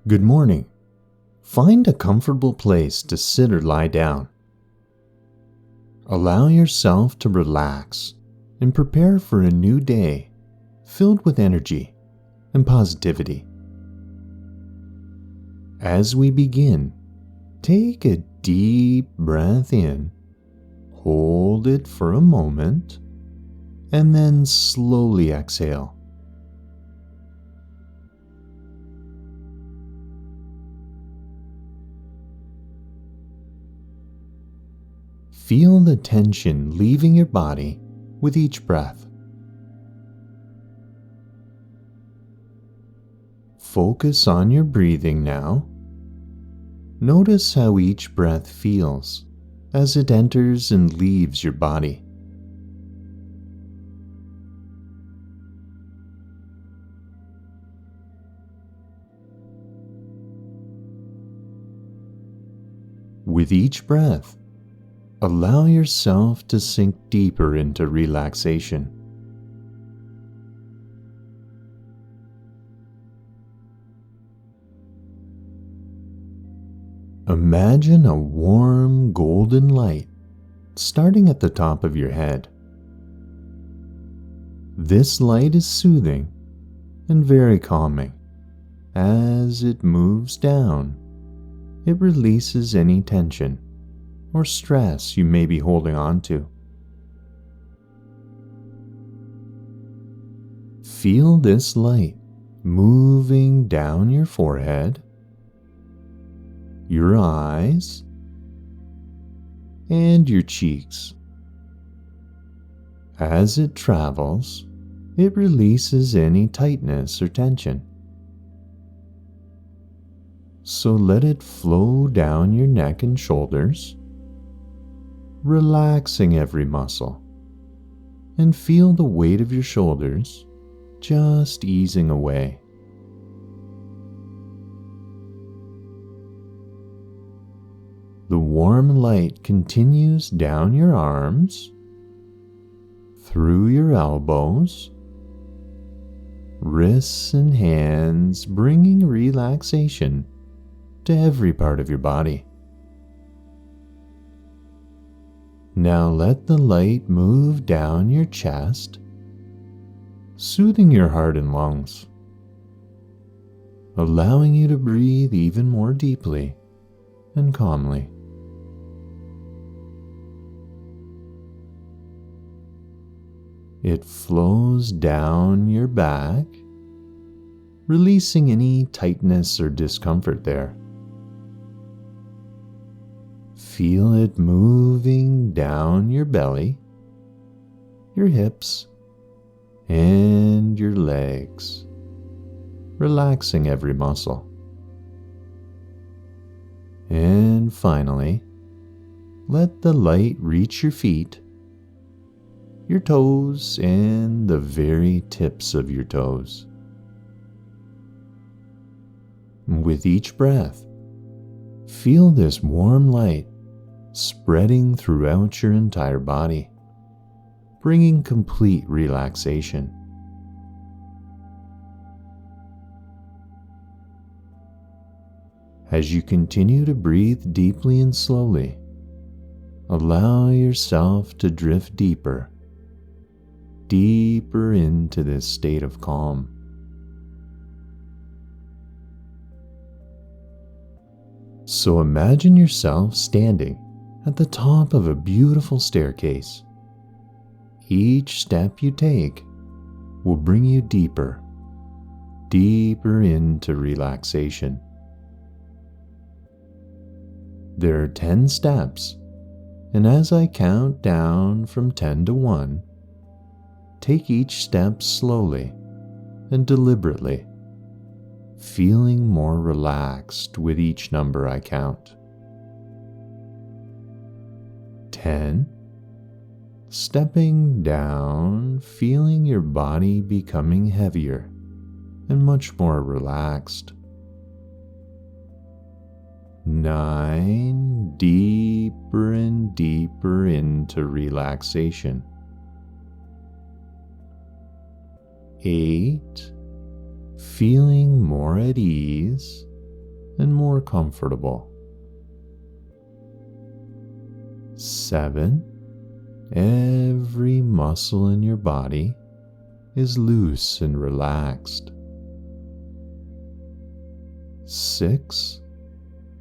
Good morning. Find a comfortable place to sit or lie down. Allow yourself to relax and prepare for a new day filled with energy and positivity. As we begin, take a deep breath in, hold it for a moment, and then slowly exhale. Feel the tension leaving your body with each breath. Focus on your breathing now. Notice how each breath feels as it enters and leaves your body. With each breath, allow yourself to sink deeper into relaxation. Imagine a warm golden light starting at the top of your head. This light is soothing and very calming. As it moves down, it releases any tension or stress you may be holding on to. Feel this light moving down your forehead, your eyes, and your cheeks. As it travels, it releases any tightness or tension. So let it flow down your neck and shoulders, relaxing every muscle, and feel the weight of your shoulders just easing away. The warm light continues down your arms, through your elbows, wrists and hands, bringing relaxation to every part of your body. Now let the light move down your chest, soothing your heart and lungs, allowing you to breathe even more deeply and calmly. It flows down your back, releasing any tightness or discomfort there. Feel it moving down your belly, your hips, and your legs, relaxing every muscle. And finally, let the light reach your feet, your toes, and the very tips of your toes. With each breath, feel this warm light spreading throughout your entire body, bringing complete relaxation. As you continue to breathe deeply and slowly, allow yourself to drift deeper into this state of calm. So imagine yourself standing at the top of a beautiful staircase. Each step you take will bring you deeper into relaxation. There are 10 steps, and as I count down from 10 to 1, take each step slowly and deliberately, feeling more relaxed with each number I count. 10. Stepping down, feeling your body becoming heavier and much more relaxed. 9. Deeper and deeper into relaxation. 8. Feeling more at ease and more comfortable. 7. Every muscle in your body is loose and relaxed. 6.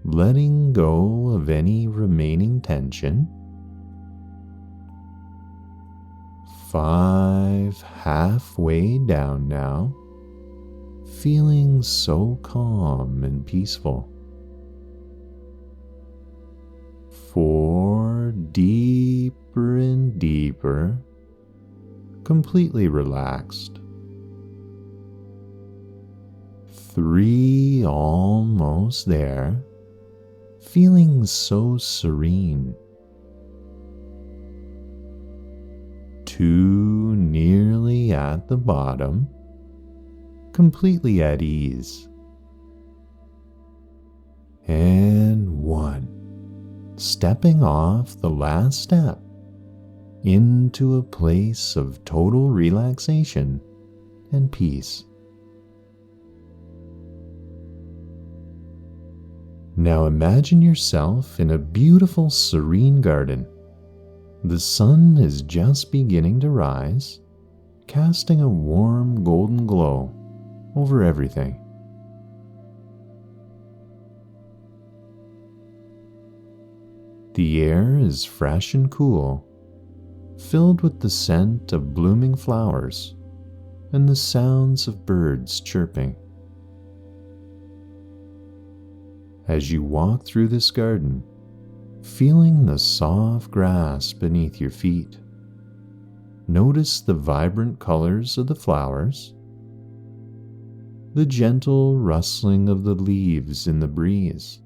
Letting go of any remaining tension. 5. Halfway down now, feeling so calm and peaceful. 4. Deeper and deeper, completely relaxed. 3. Almost there, feeling so serene. 2. Nearly at the bottom, completely at ease. And 1. Stepping off the last step into a place of total relaxation and peace. Now imagine yourself in a beautiful serene garden. The sun is just beginning to rise, casting a warm golden glow over everything. The air is fresh and cool, filled with the scent of blooming flowers and the sounds of birds chirping. As you walk through this garden, feeling the soft grass beneath your feet, notice the vibrant colors of the flowers, the gentle rustling of the leaves in the breeze,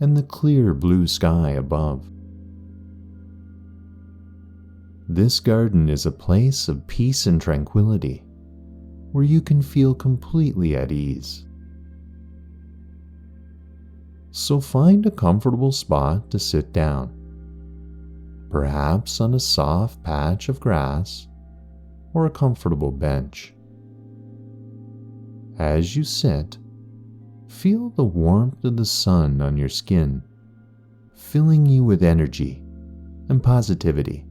and the clear blue sky above. This garden is a place of peace and tranquility, where you can feel completely at ease. So find a comfortable spot to sit down, perhaps on a soft patch of grass or a comfortable bench. As you sit, feel the warmth of the sun on your skin, filling you with energy and positivity.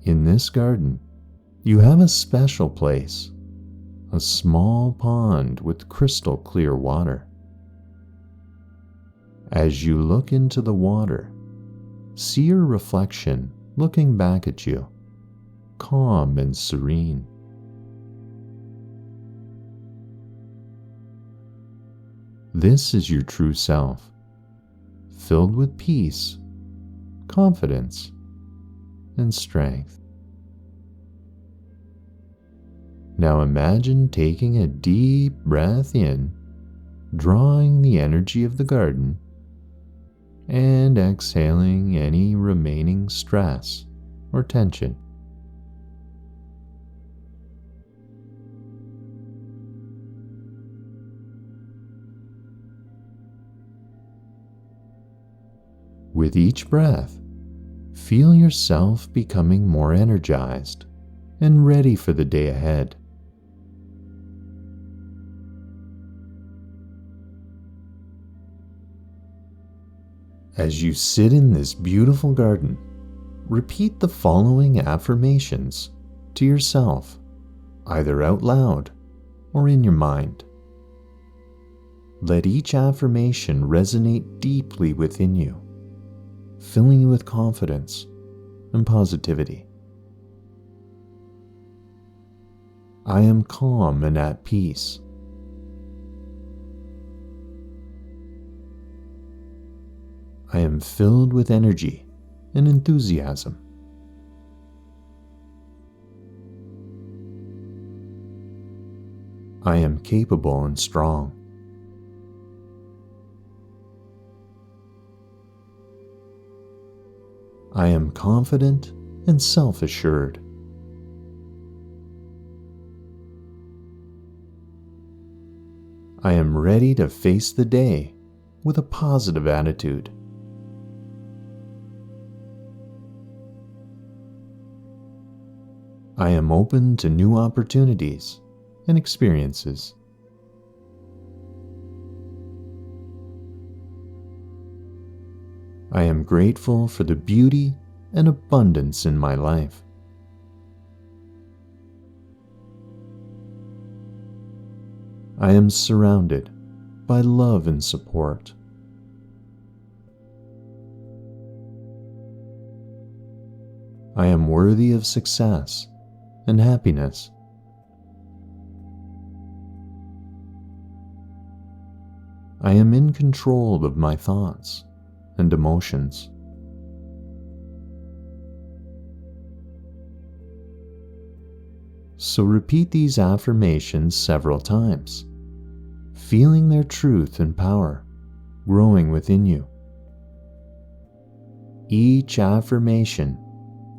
In this garden, you have a special place, a small pond with crystal clear water. As you look into the water, see your reflection looking back at you, calm and serene. This is your true self, filled with peace, confidence, and strength. Now imagine taking a deep breath in, drawing the energy of the garden, and exhaling any remaining stress or tension. With each breath, feel yourself becoming more energized and ready for the day ahead. As you sit in this beautiful garden, repeat the following affirmations to yourself, either out loud or in your mind. Let each affirmation resonate deeply within you, filling you with confidence and positivity. I am calm and at peace. I am filled with energy and enthusiasm. I am capable and strong. I am confident and self-assured. I am ready to face the day with a positive attitude. I am open to new opportunities and experiences. I am grateful for the beauty and abundance in my life. I am surrounded by love and support. I am worthy of success and happiness. I am in control of my thoughts and emotions. So repeat these affirmations several times, feeling their truth and power growing within you. Each affirmation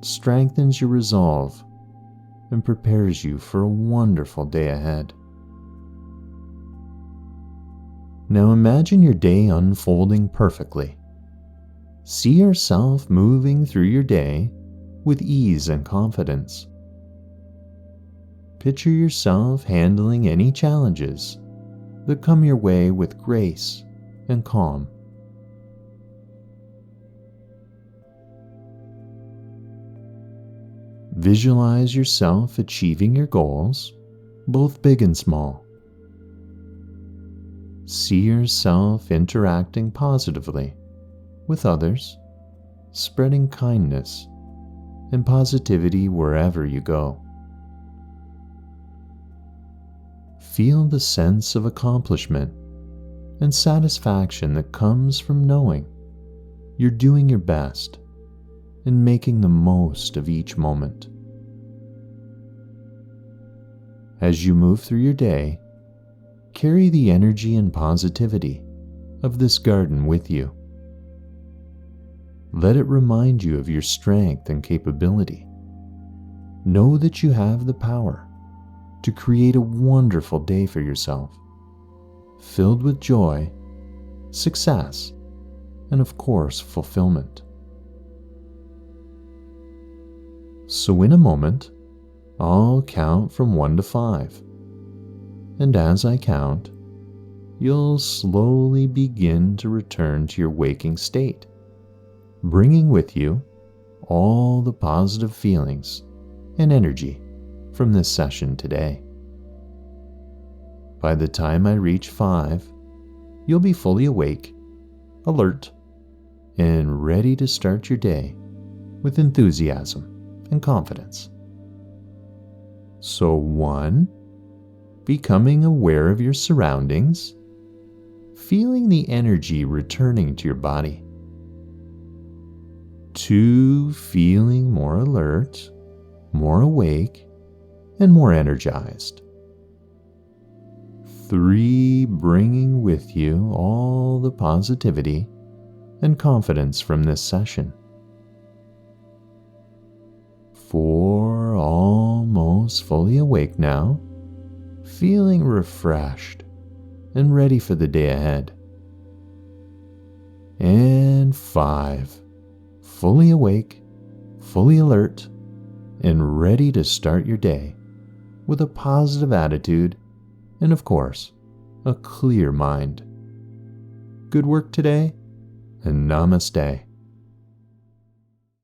strengthens your resolve and prepares you for a wonderful day ahead. Now imagine your day unfolding perfectly. See yourself moving through your day with ease and confidence. Picture yourself handling any challenges that come your way with grace and calm. Visualize yourself achieving your goals, both big and small. See yourself interacting positively with others, spreading kindness and positivity wherever you go. Feel the sense of accomplishment and satisfaction that comes from knowing you're doing your best and making the most of each moment. As you move through your day, carry the energy and positivity of this garden with you. Let it remind you of your strength and capability. Know that you have the power to create a wonderful day for yourself, filled with joy, success, and of course, fulfillment. So in a moment, I'll count from 1 to 5. And as I count, you'll slowly begin to return to your waking state, bringing with you all the positive feelings and energy from this session today. By the time I reach 5, you'll be fully awake, alert, and ready to start your day with enthusiasm and confidence. So 1, becoming aware of your surroundings, feeling the energy returning to your body. 2, feeling more alert, more awake, and more energized. 3, bringing with you all the positivity and confidence from this session. 4, almost fully awake now, feeling refreshed and ready for the day ahead. And 5, fully awake, fully alert, and ready to start your day with a positive attitude and, of course, a clear mind. Good work today, and namaste.